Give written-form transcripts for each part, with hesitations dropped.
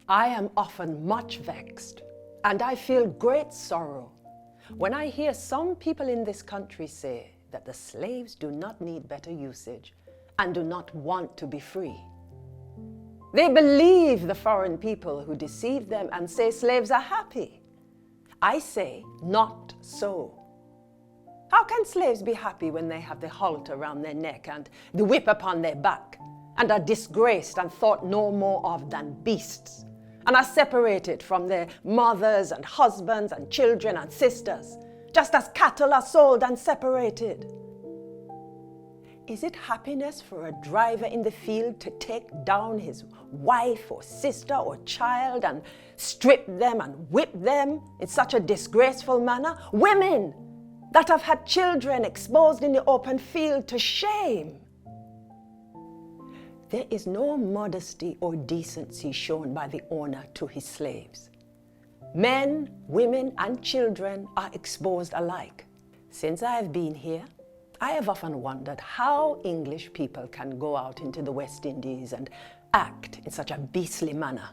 I am often much vexed, and I feel great sorrow when I hear some people in this country say that the slaves do not need better usage and do not want to be free. They believe the foreign people who deceive them and say slaves are happy. I say, not so. How can slaves be happy when they have the halter around their neck and the whip upon their back, and are disgraced and thought no more of than beasts, and are separated from their mothers and husbands and children and sisters, just as cattle are sold and separated? Is it happiness for a driver in the field to take down his wife or sister or child and strip them and whip them in such a disgraceful manner? Women that have had children exposed in the open field to shame. There is no modesty or decency shown by the owner to his slaves. Men, women, and children are exposed alike. Since I have been here, I have often wondered how English people can go out into the West Indies and act in such a beastly manner.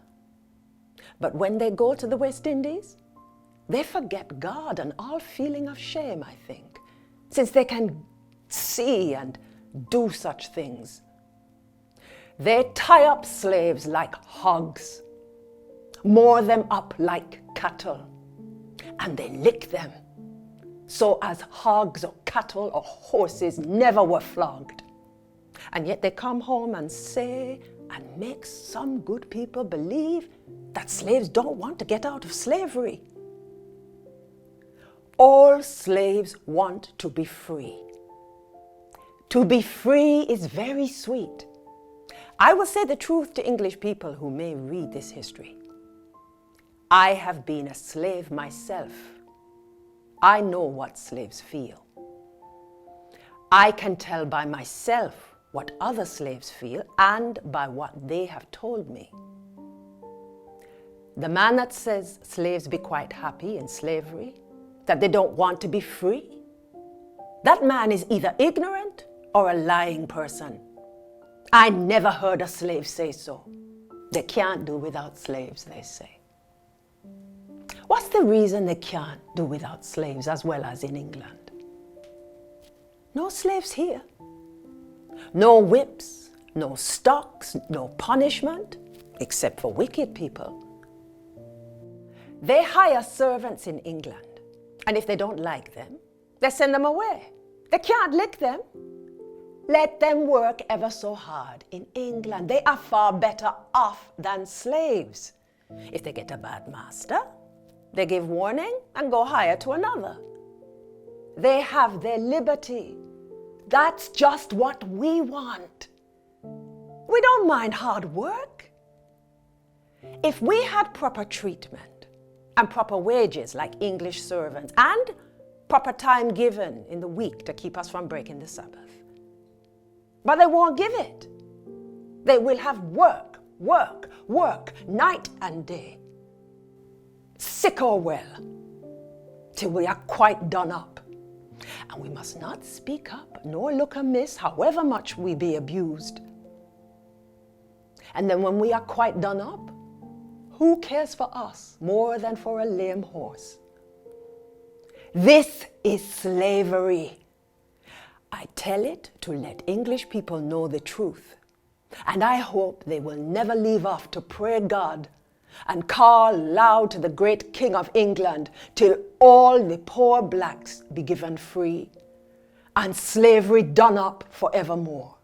But when they go to the West Indies, they forget God and all feeling of shame, I think, since they can see and do such things. They tie up slaves like hogs, moor them up like cattle, and they lick them, so as hogs or cattle or horses never were flogged. And yet they come home and say and make some good people believe that slaves don't want to get out of slavery. All slaves want to be free. To be free is very sweet. I will say the truth to English people who may read this history. I have been a slave myself. I know what slaves feel. I can tell by myself what other slaves feel and by what they have told me. The man that says slaves be quite happy in slavery, that they don't want to be free, that man is either ignorant or a lying person. I never heard a slave say so. They can't do without slaves, they say. What's the reason they can't do without slaves as well as in England? No slaves here. No whips, no stocks, no punishment, except for wicked people. They hire servants in England, and if they don't like them, they send them away. They can't lick them. Let them work ever so hard in England. They are far better off than slaves. If they get a bad master, they give warning and go hire to another. They have their liberty. That's just what we want. We don't mind hard work. If we had proper treatment and proper wages like English servants and proper time given in the week to keep us from breaking the Sabbath, but they won't give it. They will have work, work, work, night and day, sick or well, till we are quite done up. And we must not speak up nor look amiss, however much we be abused. And then when we are quite done up, who cares for us more than for a lame horse? This is slavery. I tell it to let English people know the truth, and I hope they will never leave off to pray God and call loud to the great King of England till all the poor blacks be given free and slavery done up forevermore.